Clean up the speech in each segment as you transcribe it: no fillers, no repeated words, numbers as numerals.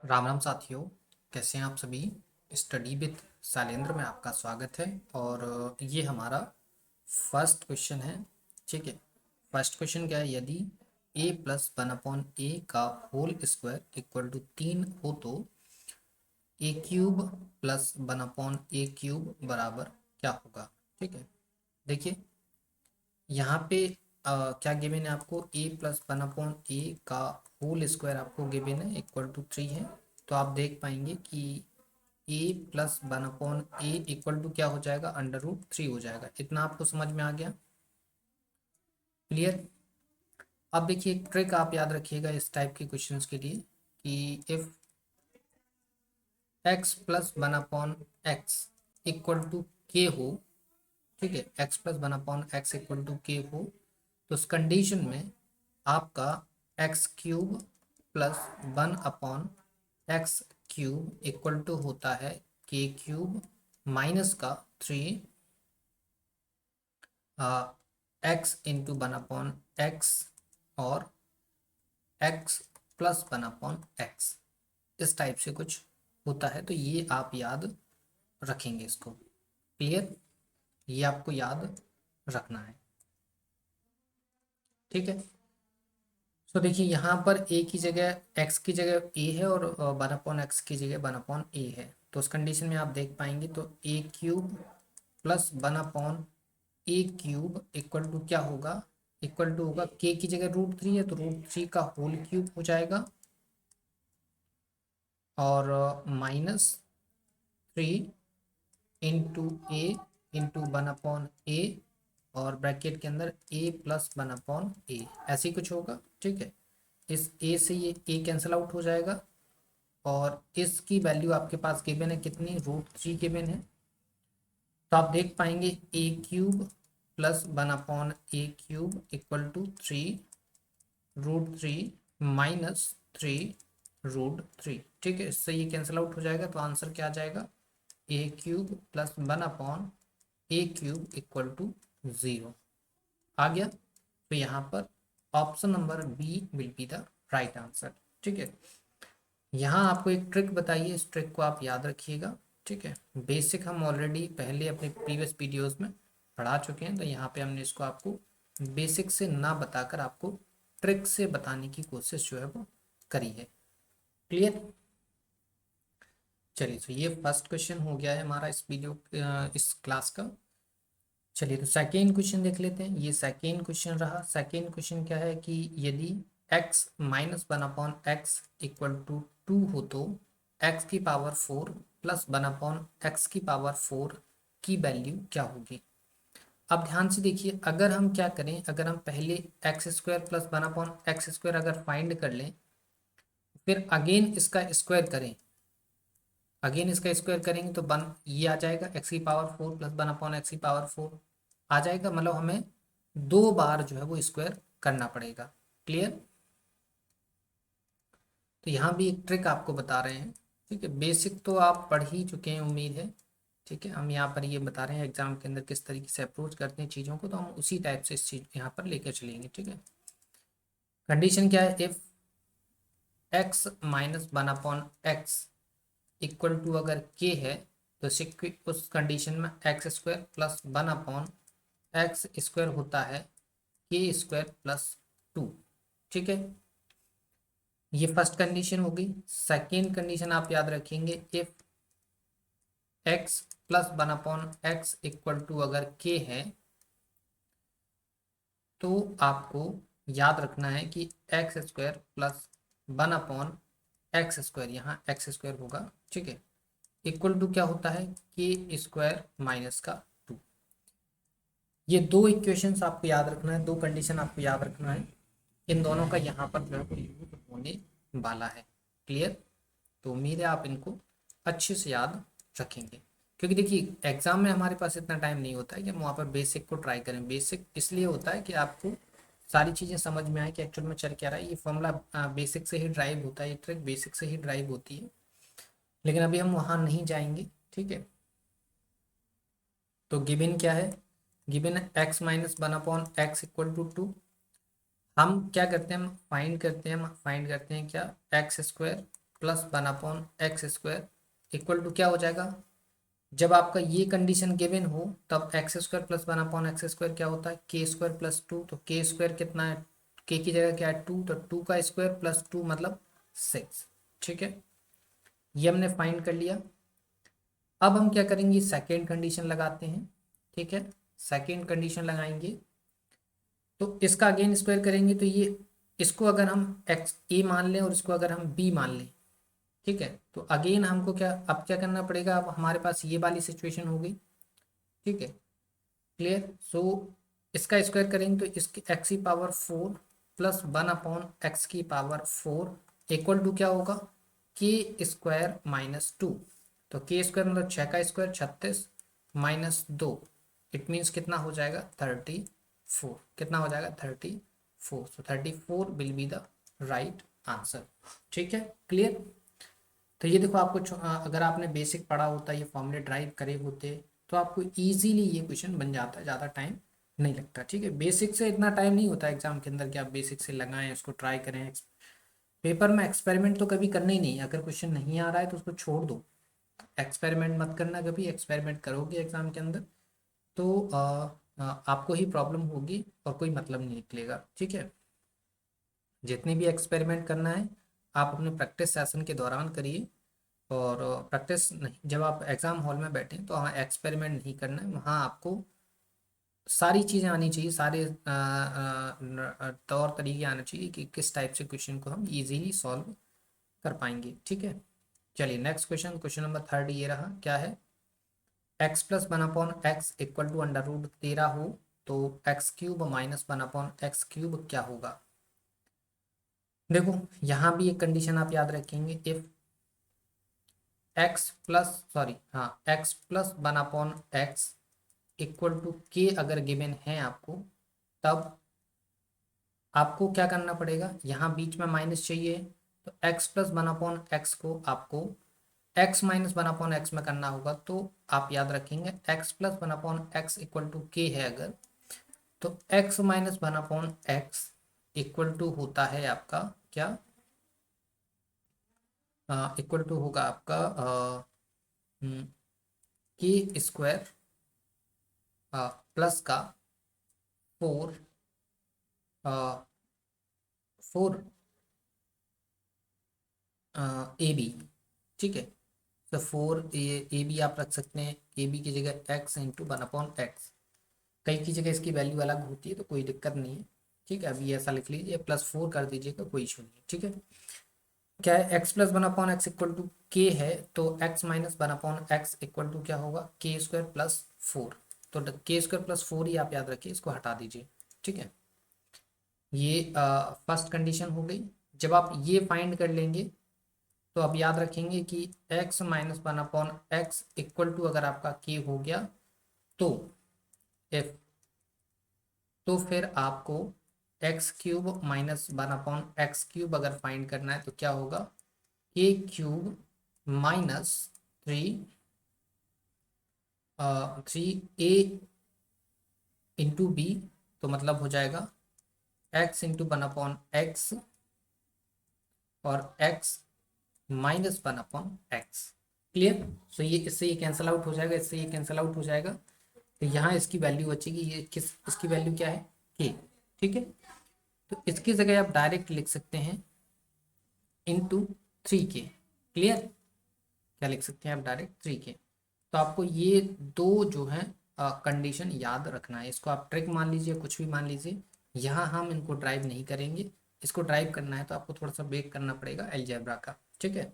राम राम साथियों। कैसे हैं आप सभी। स्टडी विद शैलेंद्र में आपका स्वागत है। और ये हमारा फर्स्ट क्वेश्चन है। ठीक है। फर्स्ट क्वेश्चन क्या है, यदि a plus one upon a का होल स्क्वायर इक्वल टू 3 हो तो a cube plus one upon a cube बराबर क्या होगा। ठीक है। देखिए यहाँ पे क्या गिवन है आपको, a plus one upon a का होल स्क्वायर आपको गिवन है इक्वल टू 3 है। तो आप देख पाएंगे कि a plus one upon a equal to क्या हो जाएगा, अंडर रूट 3 हो जाएगा। इतना आपको समझ में आ गया, क्लियर। अब देखिए एक ट्रिक आप याद रखिएगा इस टाइप के क्वेश्चंस के लिए कि if x plus one upon x equal to k हो, ठीक है, x plus one upon x equal to k हो, तो उस कंडीशन में आपका x cube plus one upon x cube equal to होता है के क्यूब माइनस का 3 x into one upon x और x plus one upon x. इस टाइप से कुछ होता है, तो ये आप याद रखेंगे इसको, क्लियर। ये आपको याद रखना है, ठीक है। तो देखिए यहाँ पर ए की जगह एक्स की जगह ए है और वन अपॉन एक्स की जगह वन अपॉन ए है। तो उस कंडीशन में आप देख पाएंगे तो a cube plus one upon a cube equal to क्या होगा, इक्वल टू होगा के की जगह रूट 3 है तो रूट 3 का होल क्यूब हो जाएगा और माइनस 3 इंटू ए इंटू वन अपॉन ए और ब्रैकेट के अंदर ए प्लस वन अपॉन ए, ऐसे ही कुछ होगा, ठीक है। इस ए से ये ए कैंसिल आउट हो जाएगा और इसकी वैल्यू आपके पास गिवन है कितनी, रूट 3 गिवन है। तो आप देख पाएंगे a cube plus one upon a cube equal to 3 root 3 minus 3 root 3, ठीक है। इससे ये कैंसिल आउट हो जाएगा तो आंसर क्या आ जाएगा, a cube plus one upon a cube equal to 0 आ गया। तो यहाँ पर option number B will be the right answer, ठीक है। यहाँ आपको एक ट्रिक बताइए, इस ट्रिक को आप याद रखिएगा, ठीक है। बेसिक हम ऑलरेडी पहले अपने प्रीवियस वीडियोस में पढ़ा चुके हैं, तो यहाँ पे हमने इसको आपको बेसिक से ना बताकर आपको ट्रिक से बताने की कोशिश जो है वो करी है, क्लियर। चलिए तो ये फर्स्ट क्वेश्चन हो गया है हमारा इस वीडियो इस क्लास का। चलिए तो सेकेंड क्वेश्चन देख लेते हैं। ये सेकेंड क्वेश्चन रहा। सेकेंड क्वेश्चन क्या है कि यदि x minus one upon x equal to 2 हो तो x की power 4 plus one upon x की पावर 4 की वैल्यू क्या होगी। अब ध्यान से देखिए, अगर हम क्या करें, अगर हम पहले x square plus one upon x square अगर फाइंड कर लें, फिर अगेन इसका स्क्वायर करें, अगेन इसका स्क्वायर करेंगे तो वन ये आ जाएगा एक्स की power 4 plus one upon x की पावर 4 आ जाएगा। मतलब हमें 2 बार जो है वो स्क्वायर करना पड़ेगा, क्लियर। तो यहाँ भी एक ट्रिक आपको बता रहे हैं, ठीक है। बेसिक तो आप पढ़ ही चुके हैं उम्मीद है, ठीक है। हम यहाँ पर ये बता रहे हैं एग्जाम के अंदर किस तरीके से अप्रोच करते हैं चीज़ों को, तो हम उसी टाइप से इस चीज यहाँ पर लेकर चलेंगे, ठीक है। कंडीशन क्या है, if x minus one upon x equal to अगर के है तो उस कंडीशन में x square plus one upon x square होता है के स्क्वायर प्लस 2, ठीक है। ये फर्स्ट कंडीशन हो गई। सेकेंड कंडीशन आप याद रखेंगे, if x plus one upon x equal to अगर के है तो आपको याद रखना है कि x square plus one upon x square, यहाँ एक्स स्क्वायर होगा, ठीक है, इक्वल टू क्या होता है के स्क्वायर माइनस का 2। ये दो इक्वेशंस आपको याद रखना है, दो कंडीशन आपको याद रखना है। इन दोनों का यहाँ पर जो है वो यूज होने वाला है, क्लियर। तो उम्मीद है आप इनको अच्छे से याद रखेंगे, क्योंकि देखिए एग्जाम में हमारे पास इतना टाइम नहीं होता है कि हम वहाँ पर बेसिक को ट्राई करें। बेसिक इसलिए होता है कि आपको सारी चीज़ें समझ में आए कि एक्चुअल में चल क्या रहा है। ये फॉर्मूला बेसिक से ही ड्राइव होता है, ये ट्रिक बेसिक से ही ड्राइव होती है, लेकिन अभी हम वहाँ नहीं जाएंगे, ठीक है। तो गिवन क्या है, गिवन है x minus one upon x equal to 2। हम क्या करते हैं, हम फाइंड करते हैं क्या, x square plus 1/x² equal to क्या हो जाएगा, जब आपका ये कंडीशन गिवन हो तब x² प्लस 1/x² क्या होता है k² प्लस 2, तो k² कितना है, k की जगह क्या है 2, तो 2 का स्क्वायर प्लस 2 मतलब 6। ठीक है, ये हमने फाइंड कर लिया। अब हम क्या करेंगे, सेकेंड कंडीशन लगाते हैं। ठीक है, सेकेंड कंडीशन लगाएंगे तो इसका अगेन स्क्वायर करेंगे, तो ये इसको अगर हम एक्स ए मान लें और इसको अगर हम बी मान लें, ठीक है, तो अगेन हमको क्या अब क्या करना पड़ेगा, अब हमारे पास ये वाली सिचुएशन हो गई। ठीक है, क्लियर। सो इसका स्क्वायर करेंगे तो इसकी एक्स की पावर 4 प्लस 1/x की पावर 4 इक्वल टू क्या होगा, k² माइनस 2। तो k² मतलब 6 का स्क्वायर 36 माइनस 2, इट मीन्स कितना हो जाएगा 34। कितना हो जाएगा 34, सो 34 will be the right answer. ठीक है, क्लियर। तो ये देखो आपको अगर आपने बेसिक पढ़ा होता, ये फॉर्मूले ड्राइव करे होते, तो आपको इजीली ये क्वेश्चन बन जाता है, ज़्यादा टाइम नहीं लगता। ठीक है, बेसिक से इतना टाइम नहीं होता एग्जाम के अंदर कि आप बेसिक से लगाएं, उसको ट्राई करें। पेपर में एक्सपेरिमेंट तो कभी करना ही नहीं, अगर क्वेश्चन नहीं आ रहा है तो उसको छोड़ दो, एक्सपेरिमेंट मत करना कभी। एक्सपेरिमेंट करोगे एग्जाम के अंदर तो आपको ही प्रॉब्लम होगी और कोई मतलब नहीं निकलेगा। ठीक है, जितनी भी एक्सपेरिमेंट करना है आप अपने प्रैक्टिस सेशन के दौरान करिए, और प्रैक्टिस नहीं, जब आप एग्ज़ाम हॉल में बैठे तो वहाँ एक्सपेरिमेंट नहीं करना है, वहाँ आपको सारी चीज़ें आनी चाहिए, सारे तौर तरीके आने चाहिए कि किस टाइप से क्वेश्चन को हम इजीली सॉल्व कर पाएंगे। ठीक है, चलिए नेक्स्ट क्वेश्चन, क्वेश्चन नंबर 3 ये रहा, क्या है, x plus 1/x equal to √13 हो तो x³ माइनस 1/x³ क्या होगा। देखो यहाँ भी एक कंडीशन आप याद रखेंगे, if x plus 1/x equal to k अगर गिवन है आपको, तब आपको क्या करना पड़ेगा, यहाँ बीच में माइनस चाहिए, तो x प्लस 1/x को आपको x माइनस 1/x में करना होगा। तो आप याद रखेंगे x plus 1/x equal to k है अगर, तो x minus 1/x equal to होता है आपका क्या, इक्वल टू होगा आपका k² प्लस का 4 4 ए बी। ठीक है, तो 4 ए बी आप रख सकते हैं, ए बी की जगह x इंटू 1/x, कई की जगह इसकी वैल्यू अलग होती है तो कोई दिक्कत नहीं है। ठीक है, अभी ऐसा लिख लीजिए, +4 कर दीजिएगा, कोई इशू नहीं है। ठीक है, क्या है, x plus 1/x equal to k है, तो x minus 1/x equal to क्या होगा k² प्लस 4। तो k² प्लस 4 ही आप याद रखिए, इसको हटा दीजिए। ठीक है, ये फर्स्ट कंडीशन हो गई। जब आप ये फाइंड कर लेंगे तो आप याद रखेंगे कि x minus 1/x equal to अगर आपका k हो गया तो f, तो फिर आपको x³ माइनस 1/x³ अगर फाइंड करना है तो क्या होगा, k³ minus 3a into B, तो मतलब हो जाएगा x इंटू 1/x और x minus 1/x। Clear. So ये इससे ये कैंसिल आउट हो जाएगा, इससे ये कैंसिल आउट हो जाएगा, तो यहाँ इसकी वैल्यू बचेगी, ये किस इसकी वैल्यू क्या है k। ठीक है, तो इसकी जगह आप डायरेक्ट लिख सकते हैं इंटू 3k। क्लियर, क्या लिख सकते हैं आप डायरेक्ट 3k। तो आपको ये दो जो है कंडीशन याद रखना है, इसको आप ट्रिक मान लीजिए, कुछ भी मान लीजिए, यहाँ हम इनको ड्राइव नहीं करेंगे। इसको ड्राइव करना है तो आपको थोड़ा सा वेट करना पड़ेगा अलजेब्रा का। ठीक है,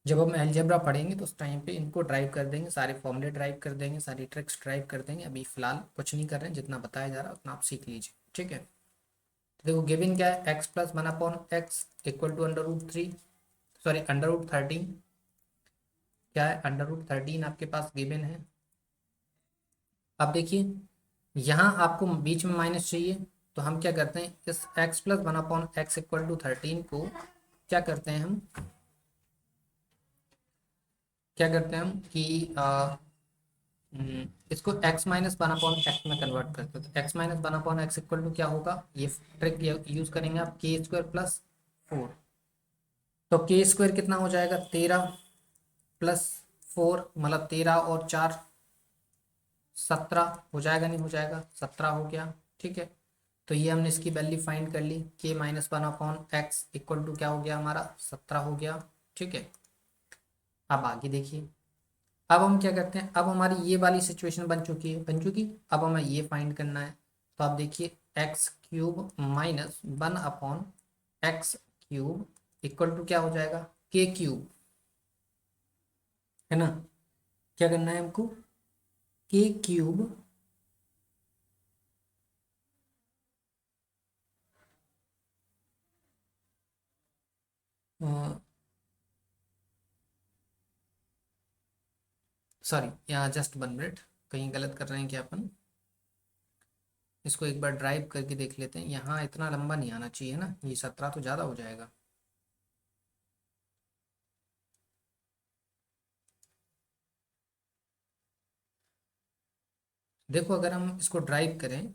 जब हम अलजेब्रा पढ़ेंगे तो उस टाइम पे इनको ड्राइव कर देंगे, सारे फॉर्मूले ड्राइव कर देंगे, सारी ट्रिक्स ड्राइव कर देंगे। अभी फिलहाल कुछ नहीं कर रहे हैं, जितना बताया जा रहा है उतना आप सीख लीजिए। ठीक है, तो देखो गिवन क्या है, x plus 1/x equal to √13, क्या है √13 आपके पास गिवन है। अब देखिए यहाँ आपको बीच में माइनस चाहिए, तो हम क्या करते हैं, इस x plus 1/x equal to 13 को क्या करते हैं, हम क्या करते हैं हम कि इसको x माइनस 1/x में कन्वर्ट करते हैं। तो x minus 1/x equal to क्या होगा, ये ट्रिक यूज करेंगे आप k² प्लस 4। तो के स्क्वायर कितना हो जाएगा 13 प्लस 4 मतलब 13 और 4 17 हो जाएगा, नहीं हो जाएगा, 17 हो गया। ठीक है, तो ये हमने इसकी वैल्यू फाइंड कर ली, के माइनस 1/x इक्वल टू क्या हो गया हमारा 17 हो गया। ठीक है, अब आगे देखिए, अब हम क्या करते हैं, अब हमारी ये वाली सिचुएशन बन चुकी, अब हमें ये फाइंड करना है। तो आप देखिए x³ minus 1/x³ equal to क्या हो जाएगा k³ है ना। क्या करना है हमको, k³ सॉरी यहाँ जस्ट 1 मिनट, कहीं गलत कर रहे हैं क्या अपन, इसको एक बार ड्राइव करके देख लेते हैं। यहाँ इतना लंबा नहीं आना चाहिए ना, ये 17 तो ज़्यादा हो जाएगा। देखो अगर हम इसको ड्राइव करें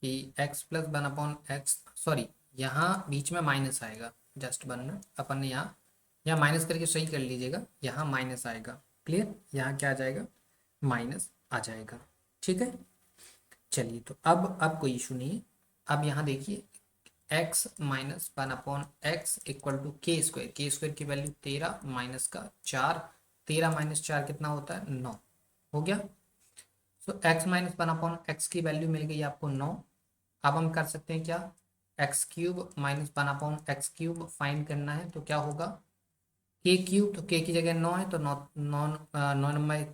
कि x+1/x, सॉरी यहाँ बीच में माइनस आएगा, जस्ट 1 मिनट, अपन ने यहाँ यहाँ माइनस करके सही कर लीजिएगा, यहाँ माइनस आएगा, क्लियर, यहाँ क्या आ जाएगा माइनस आ जाएगा। ठीक है, चलिए तो अब कोई इशू नहीं है। अब यहाँ देखिए x-1/x इक्वल टू के स्क्वायर की वैल्यू 13 माइनस का 4, 13 माइनस 4 कितना होता है 9 हो गया। सो x-1/x की वैल्यू मिल गई आपको 9। अब हम कर सकते हैं क्या, x³ माइनस 1/x³ फाइंड करना है, तो क्या होगा k³, तो k की जगह 9 है तो 9 9 9 नंबर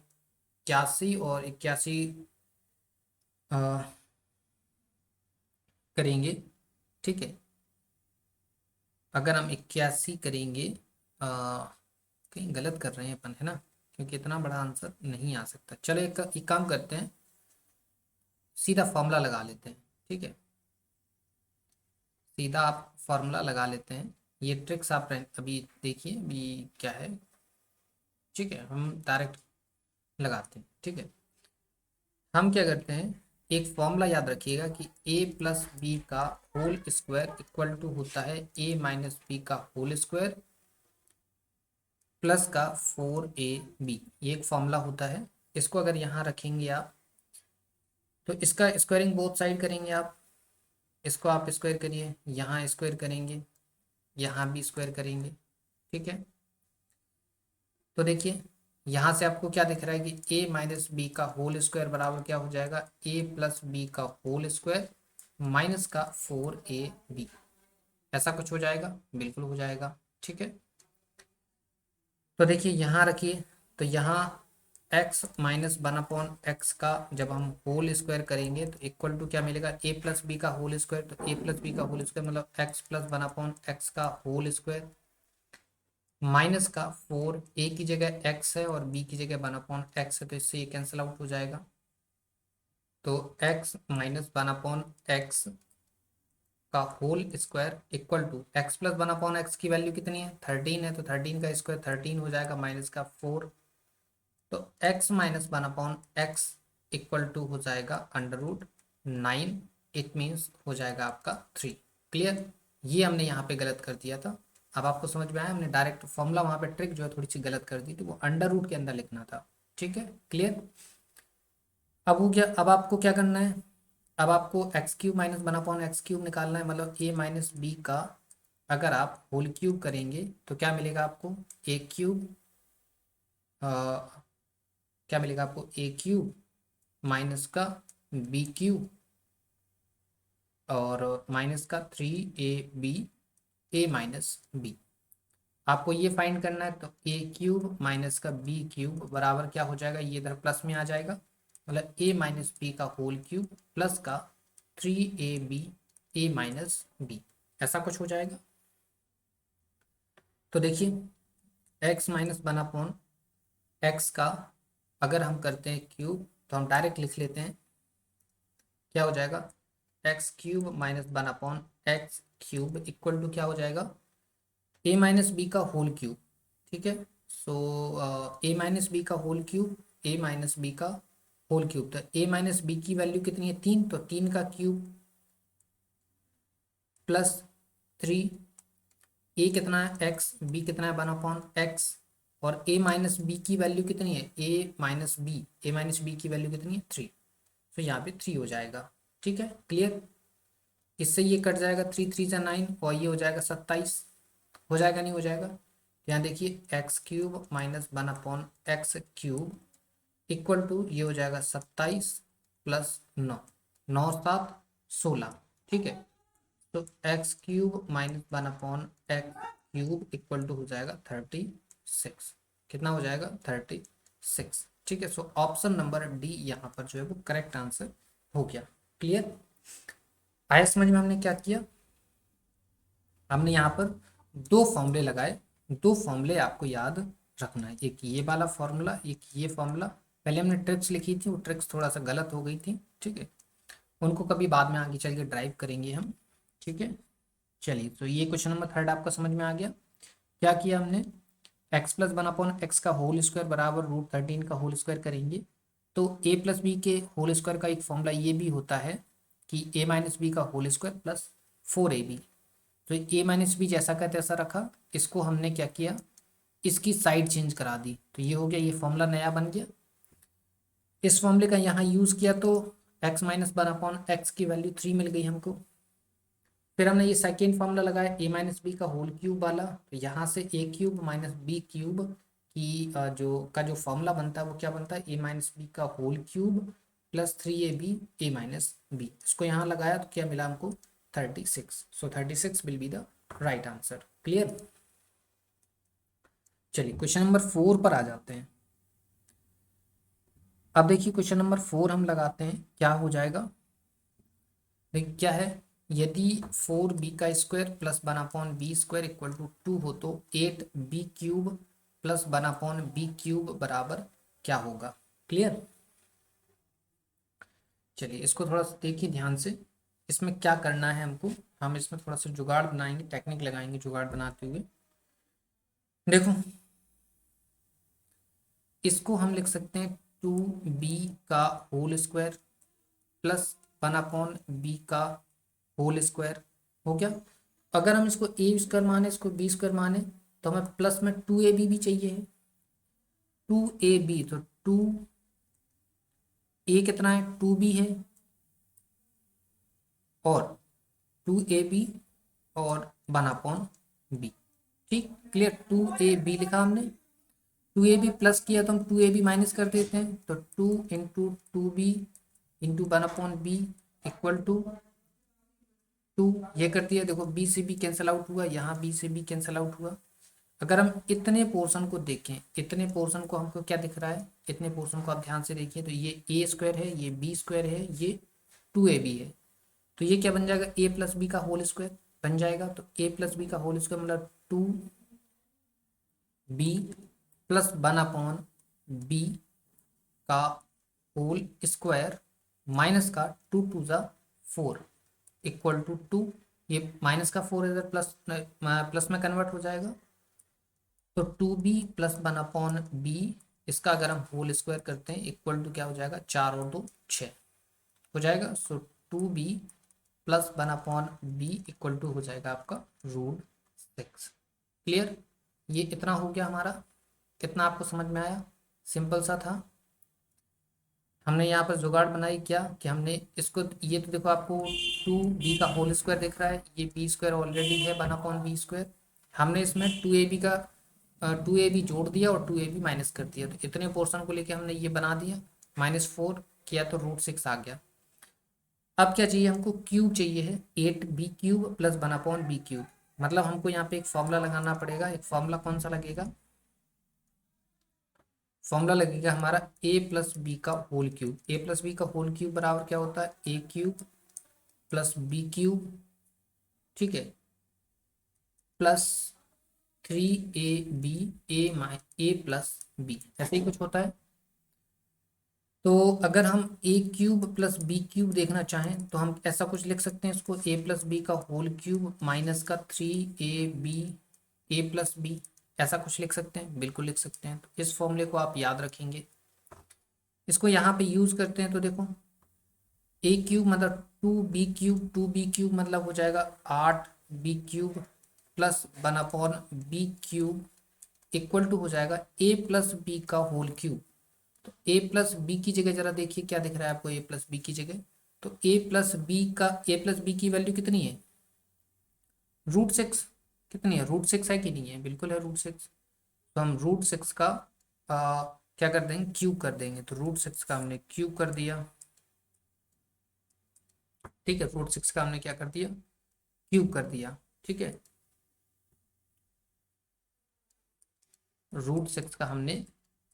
81 और 81 करेंगे। ठीक है, अगर हम 81 करेंगे, कहीं गलत कर रहे हैं अपन है ना, क्योंकि इतना बड़ा आंसर नहीं आ सकता। चलो एक काम करते हैं, सीधा फॉर्मूला लगा लेते हैं। ठीक है, सीधा आप फॉर्मूला लगा लेते हैं, ये ट्रिक्स आप अभी देखिए अभी क्या है। ठीक है, हम डायरेक्ट लगाते हैं। ठीक है, हम क्या करते हैं, एक फॉर्मूला याद रखिएगा कि a+b का होल स्क्वायर इक्वल टू होता है a-b का होल स्क्वायर प्लस का 4ab, ये एक फॉर्मूला होता है। इसको अगर यहाँ रखेंगे आप, तो इसका स्क्वायरिंग बोथ साइड करेंगे आप, इसको आप स्क्वायर करिए, यहाँ स्क्वायर करेंगे, यहाँ भी स्क्वायर करेंगे। ठीक है, तो देखिए यहाँ से आपको क्या दिख रहा है कि a-b का होल स्क्वायर बराबर क्या हो जाएगा a+b का होल स्क्वायर माइनस का 4ab, ऐसा कुछ हो जाएगा, बिल्कुल हो जाएगा। ठीक है, तो देखिए यहाँ रखिए, तो यहाँ x-1/x का जब हम होल स्क्वायर करेंगे तो इक्वल टू क्या मिलेगा a+b का होल स्क्वायर, तो a+b का होल स्क्वायर मतलब x+1/x का होल स्क्वायर माइनस का 4, a की जगह x है और b की जगह 1/x है, तो इससे ये कैंसिल आउट हो जाएगा। तो x-1/x का whole square equal to x+1/x की वैल्यू कितनी है 13 है, तो 13 का स्क्वायर 13 हो जाएगा माइनस का 4, तो x-1/x इक्वल टू हो जाएगा √9, इट मीन्स हो जाएगा आपका 3। क्लियर, ये हमने यहाँ पे गलत कर दिया था, अब आपको समझ में आया, हमने डायरेक्ट फॉर्मूला वहाँ पे ट्रिक जो है थोड़ी सी गलत कर दी थी, वो अंडर रूट के अंदर लिखना था। ठीक है, क्लियर। अब आपको क्या करना है, अब आपको x³ माइनस 1/x³ निकालना है, मतलब a-b का अगर आप होल क्यूब करेंगे तो क्या मिलेगा आपको a³ क्या मिलेगा आपको a³ माइनस का b³ और माइनस का 3ab a-b। आपको ये फाइंड करना है, तो a³ माइनस का b³ बराबर क्या हो जाएगा, ये इधर प्लस में आ जाएगा, मतलब a-b का होल क्यूब प्लस का 3ab a-b, ऐसा कुछ हो जाएगा। तो देखिए x-1/x का अगर हम करते हैं क्यूब तो हम डायरेक्ट लिख लेते हैं, क्या हो जाएगा x³ minus 1/x³ equal to क्या हो जाएगा a-b का होल क्यूब। ठीक है, सो a-b का होल क्यूब, a-b का होल क्यूब, तो a-b की वैल्यू कितनी है 3, तो 3 का क्यूब प्लस 3 ए कितना है एक्स, बी कितना है 1/x, और ए माइनस बी की वैल्यू कितनी है, ए माइनस बी की वैल्यू कितनी है 3। तो यहाँ पे 3 हो जाएगा। ठीक है, क्लियर। इससे ये कट जाएगा, 3 3 जा 9, और ये हो जाएगा 27। हो जाएगा नहीं हो जाएगा। यहाँ देखिए x³ minus 1/x³ equal to ये हो जाएगा 27 प्लस 9, 9 7 16। ठीक है, तो x³ minus 1/x³ equal to हो जाएगा 36। कितना हो जाएगा 36। ठीक है, सो ऑप्शन नंबर डी यहाँ पर जो है वो करेक्ट आंसर हो गया। क्लियर, आया समझ में हमने क्या किया। हमने यहाँ पर दो फॉर्मूले लगाए, दो फॉर्मूले आपको याद रखना है, एक ये वाला फॉर्मूला, एक ये फॉर्मूला। पहले हमने ट्रिक्स लिखी थी, वो ट्रिक्स थोड़ा सा गलत हो गई थी। ठीक है, उनको कभी बाद में आगे चल के ड्राइव करेंगे हम। ठीक है, चलिए, तो ये क्वेश्चन नंबर 3 आपका समझ में आ गया। क्या किया हमने, x प्लस 1/x का होल स्क्वायर बराबर √13 का होल स्क्वायर करेंगे। तो a प्लस बी के होल स्क्वायर का एक फॉर्मूला ये भी होता है कि a माइनस बी का होल स्क्वायर प्लस 4ab। तो a माइनस बी जैसा का तैसा रखा, इसको हमने क्या किया, इसकी साइड चेंज करा दी, तो ये हो गया, ये फॉर्मूला नया बन गया। इस फॉर्मूले का यहाँ यूज किया तो x माइनस 1/x की वैल्यू 3 मिल गई हमको। फिर हमने ये सेकेंड फॉर्मूला लगाया a माइनस बी का होल क्यूब वाला, तो यहाँ से a³ माइनस b³ की जो फॉर्मूला बनता है वो क्या बनता है, a माइनस बी का whole cube plus 3ab a minus b. इसको यहाँ लगाया तो क्या मिला हमको 36। So 36 will be the right answer. Clear, चलिए क्वेश्चन नंबर 4 पर आ जाते हैं। अब देखिए क्वेश्चन नंबर 4 हम लगाते हैं, क्या हो जाएगा। देखिए क्या है, यदि 4b का square plus 1/b² equal to 2 हो तो 8b³ प्लस 1/b³ बराबर क्या होगा। क्लियर, चलिए इसको थोड़ा सा देखिए ध्यान से, इसमें क्या करना है हमको। हम इसमें थोड़ा सा जुगाड़ बनाएंगे, टेक्निक लगाएंगे जुगाड़ बनाते हुए। देखो, इसको हम लिख सकते हैं 2b का होल स्क्वायर प्लस 1/b का होल स्क्वायर। हो गया। अगर हम इसको ए स्क्वायर माने, इसको बी स्क्वायर माने, तो हमें प्लस में 2ab भी चाहिए है। 2ab, तो 2a कितना है 2b है, और 2ab और 1/b। ठीक, क्लियर, 2ab लिखा हमने, 2ab प्लस किया तो हम 2ab माइनस कर देते हैं, तो 2 × 2b into 1/b equal to 2। ये कर दिया, देखो b से b कैंसिल आउट हुआ, यहाँ b से b कैंसिल आउट हुआ। अगर हम इतने पोर्शन को देखें, इतने पोर्शन को हमको क्या दिख रहा है, इतने पोर्शन को आप ध्यान से देखिए, तो ये a स्क्वायर है, ये b स्क्वायर है, ये 2ab है। तो ये क्या बन जाएगा, a प्लस बी का होल स्क्वायर बन जाएगा। तो a प्लस बी का होल स्क्वायर मतलब 2b प्लस 1/b का होल स्क्वायर माइनस का 2 × 2 = 4 इक्वल टू 2। ये माइनस का 4 इधर प्लस में कन्वर्ट हो जाएगा, तो 2b प्लस 1/b, इसका अगर हम होल स्क्वायर करते हैं इक्वल टू क्या हो जाएगा, 4 और 2 6 हो जाएगा। सो 2b plus 1/b equal to हो जाएगा आपका √6। क्लियर, ये इतना हो गया हमारा। कितना आपको समझ में आया, सिंपल सा था। हमने यहाँ पर जुगाड़ बनाई क्या कि हमने इसको, ये तो देखो आपको 2b का होल स्क्वायर दिख रहा है, ये b स्क्वायर ऑलरेडी है 1/b²। हमने इसमें 2ab जोड़ दिया और 2ab माइनस कर दिया, तो इतने पोर्शन को लेके हमने ये बना दिया, -4 किया तो √6 आ गया। अब क्या चाहिए हमको, क्यूब चाहिए है, 8b³ प्लस 1/b³। मतलब हमको यहाँ पे एक फॉर्मूला लगाना पड़ेगा। एक फॉर्मूला कौन सा लगेगा, फॉर्मूला लगेगा हमारा a प्लस बी का whole cube. a plus b का होल क्यूब बराबर क्या होता है, a³ प्लस b³, ठीक है, plus 3ab a plus B, ऐसे ही कुछ होता है। तो अगर हम a³ प्लस b³ देखना चाहें तो हम ऐसा कुछ लिख सकते हैं इसको, a प्लस बी का होल क्यूब माइनस का 3ab a प्लस बी, ऐसा कुछ लिख सकते हैं, बिल्कुल लिख सकते हैं। तो इस फॉर्मूले को आप याद रखेंगे, इसको यहाँ पे यूज करते हैं। तो देखो a³ मतलब 2b³ 2b³ मतलब हो जाएगा 8b³ plus 1/b³ equal to हो जाएगा a+b का होल क्यूब। तो a+b की जगह जरा देखिए क्या दिख रहा है आपको, a+b की जगह। तो a+b की वैल्यू कितनी है, √6। कितनी है, √6 है कि नहीं है, बिल्कुल है √6। तो हम √6 का क्या कर देंगे, क्यूब कर देंगे। तो √6 का हमने क्यूब कर दिया, ठीक है। √6 का हमने क्या कर दिया, क्यूब कर दिया, ठीक है। √6 का हमने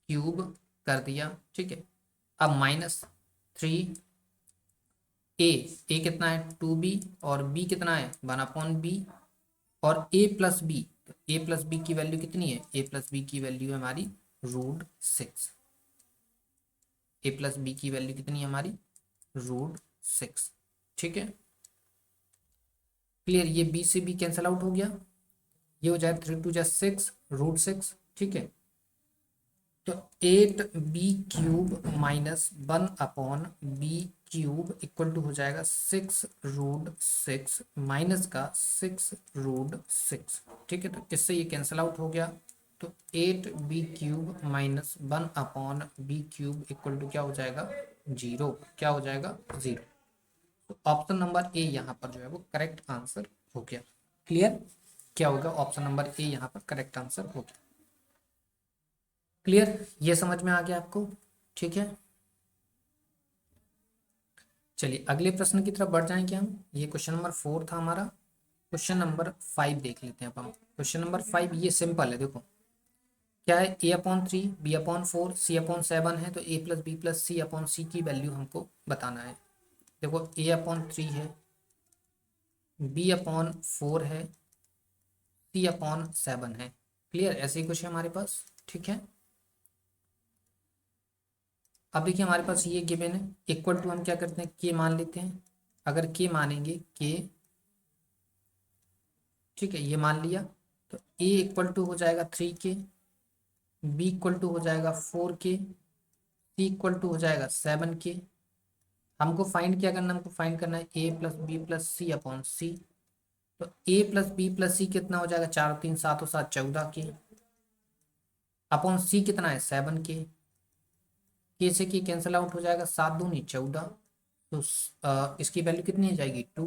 क्यूब कर दिया, ठीक है। अब -3a कितना है 2b, और b कितना है 1/b, और a+b। तो a+b की वैल्यू कितनी है, a+b की वैल्यू है हमारी √6। a+b की वैल्यू कितनी है हमारी √6, ठीक है। क्लियर, ये b से b कैंसल आउट हो गया, ये हो जाए 3×2 = 6 √6, ठीक है। तो 8b³ minus 1/b³ equal to हो जाएगा 6√6 माइनस का 6√6, ठीक है। तो इससे ये कैंसिल आउट हो गया। तो 8b³ minus 1/b³ equal to क्या हो जाएगा, 0। क्या हो जाएगा, 0। तो ऑप्शन नंबर ए यहाँ पर जो है वो करेक्ट आंसर हो गया। क्लियर, क्या होगा, ऑप्शन नंबर ए यहाँ पर करेक्ट आंसर हो गया। क्लियर, ये समझ में आ गया आपको, ठीक है। चलिए अगले प्रश्न की तरफ बढ़ जाएंगे हम। ये क्वेश्चन नंबर 4 था हमारा। क्वेश्चन नंबर 5 देख लेते हैं अब हम। क्वेश्चन नंबर 5 ये सिंपल है, देखो क्या है, a/3 b/4 c/7 है। तो a+b+c/c की वैल्यू हमको बताना है। देखो a/3 है, b/4 है, c/7 है। क्लियर, ऐसे ही कुछ है हमारे पास, ठीक है। अब देखिए हमारे पास ये गिवन है, इक्वल टू हम क्या करते हैं, के मान लेते हैं। अगर के मानेंगे के, ठीक है, ये मान लिया। तो a इक्वल टू हो जाएगा 3k, b इक्वल टू हो जाएगा 4k, c इक्वल टू हो जाएगा 7k। हमको फाइंड क्या करना है, हमको फाइंड करना है a+b+c/c। तो a+b+c कितना हो जाएगा, 4 3 7 और 7 14k, अपॉन c कितना है 7k। के से के कैंसिल आउट हो जाएगा, 7 दूनी 14। तो इसकी वैल्यू कितनी हो जाएगी 2।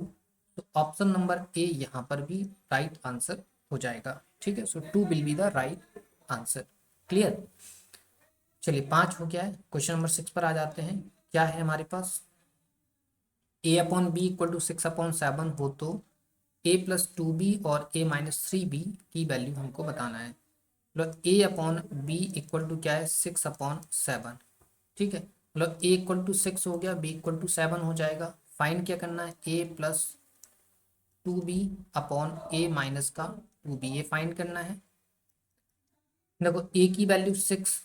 तो ऑप्शन नंबर ए यहाँ पर भी राइट आंसर हो जाएगा, ठीक है। सो 2 will be the right answer. Clear, चलिए 5 हो गया है। क्वेश्चन नंबर 6 पर आ जाते हैं। क्या है हमारे पास, a/b = 6/7 हो तो a+2b और a-3b की वैल्यू हमको बताना है। मतलब a/b इक्वल टू क्या है 6/7, ठीक है। मतलब a = 6 हो गया, b = 7 हो जाएगा। फाइंड क्या करना है, a+2b/a-2b, ये फाइंड करना है। देखो a की वैल्यू 6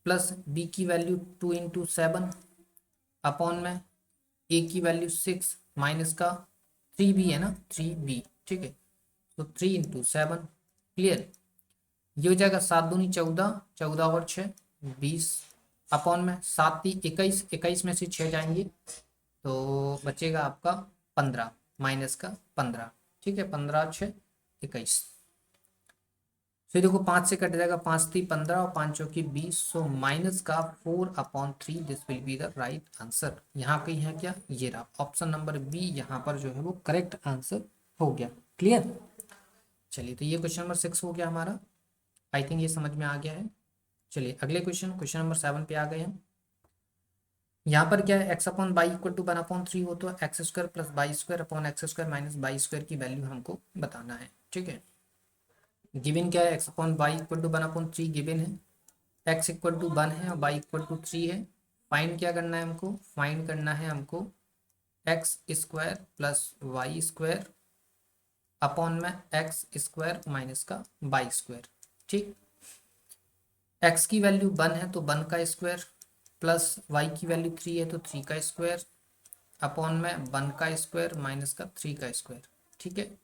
प्लस b की वैल्यू 2 × 7 अपॉन में a की वैल्यू 6 माइनस का 3b है ना, 3b, ठीक है। तो 3 × 7, क्लियर। ये हो जाएगा 7 दूनी 14, 14 और 6 20 अपॉन में 7 3 21, 21 में से 6 जाएंगे तो बचेगा आपका 15 माइनस का 15, ठीक है। 15 6 21। फिर देखो 5 से कट जाएगा, 5 3 15 और 5 चौकी 20। सो माइनस का 4/3, this will be the right answer. यहाँ कहीं है क्या, ये रहा ऑप्शन नंबर बी यहाँ पर जो है वो करेक्ट आंसर हो गया। क्लियर, चलिए तो ये क्वेश्चन नंबर 6 हो गया हमारा। आई थिंक ये समझ में आ गया है। चलिए अगले क्वेश्चन नंबर 7 पे आ गए हम। यहाँ पर क्या है, x/y = 1/3 हो तो x² + y² x² - y² की वैल्यू हमको बताना है, ठीक है। गिवन क्या है, x/y = 1/3 गिवन है, x = 1 है और y = 3 है। फाइंड क्या करना है हमको, फाइंड करना है हमको x² + y² अपॉन में x² माइनस का y², ठीक। x की वैल्यू 1 है तो 1 का स्क्वायर, प्लस y की वैल्यू 3 है तो 3 का स्क्वायर अपॉन में 1 का स्क्वायर माइनस का 3 का स्क्वायर, ठीक है।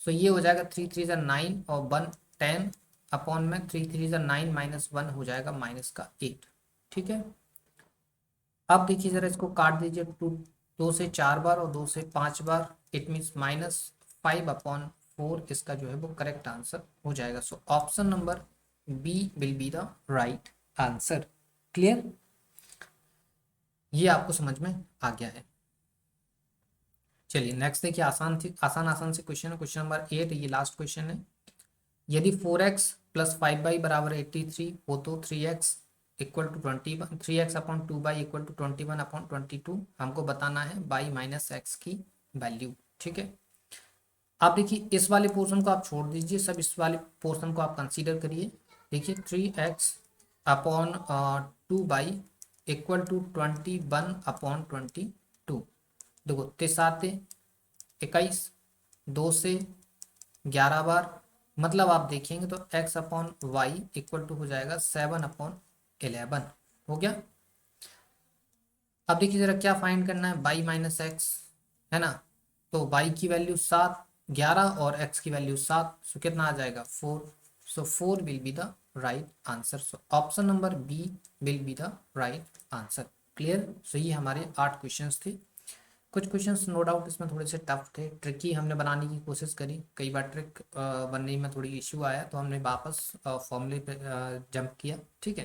सो ये हो जाएगा 3 3 = 9 और 1 10 अपॉन में 3 3 = 9 माइनस 1 हो जाएगा माइनस का 8, ठीक है। अब देखिए जरा इसको काट दीजिए, 2 से 4 बार और 2 से 5 बार, इट मीन्स -5/4 4 इसका जो है वो करेक्ट आंसर हो जाएगा। So option number B will be the right answer. Clear, ये आपको समझ में आ गया है। चलिए नेक्स्ट देखिए, आसान थी, आसान आसान से क्वेश्चन है। क्वेश्चन नंबर 8, ये लास्ट क्वेश्चन है। यदि 4x प्लस 5y बराबर 83 हो तो 3x equal to 21, 3x upon 2y equal to 21 upon 22 हमको बताना है y माइनस एक्स की वैल्यू। ठीक है, आप देखिए इस वाले पोर्शन को आप छोड़ दीजिए, सब इस वाले पोर्शन को आप कंसीडर करिए। देखिए 3x upon 2y equal to 21 upon 22। देखो 3×7 = 21, 2 से 11 बार, मतलब आप देखेंगे तो x upon y equal to हो जाएगा 7/11। हो गया। अब देखिए जरा क्या फाइंड करना है, y माइनस एक्स है ना, तो y की वैल्यू 7, 11 और x की वैल्यू 7, सो कितना आ जाएगा 4। So 4 will be the right answer. So option number B will be the right answer. Clear. So ये हमारे 8 क्वेश्चंस थे। कुछ क्वेश्चंस नो डाउट इसमें थोड़े से टफ थे, ट्रिकी हमने बनाने की कोशिश करी, कई बार ट्रिक बनने में थोड़ी इश्यू आया तो हमने वापस फॉर्मूले पे जंप किया। ठीक है,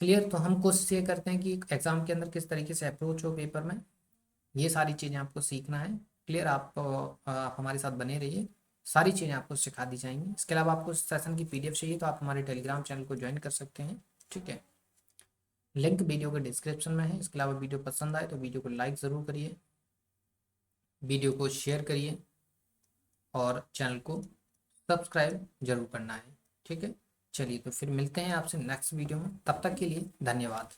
क्लियर। तो हम कोशिश ये करते हैं कि एग्जाम के अंदर किस तरीके से अप्रोच हो पेपर में, ये सारी चीज़ें आपको सीखना है। क्लियर, आप हमारे साथ बने रहिए, सारी चीज़ें आपको सिखा दी जाएंगी। इसके अलावा आपको सेशन की PDF चाहिए तो आप हमारे टेलीग्राम चैनल को ज्वाइन कर सकते हैं। ठीक है, लिंक वीडियो के डिस्क्रिप्शन में है। इसके अलावा वीडियो पसंद आए तो वीडियो को लाइक ज़रूर करिए, वीडियो को शेयर करिए और चैनल को सब्सक्राइब जरूर करना है। ठीक है, चलिए तो फिर मिलते हैं आपसे नेक्स्ट वीडियो में, तब तक के लिए धन्यवाद।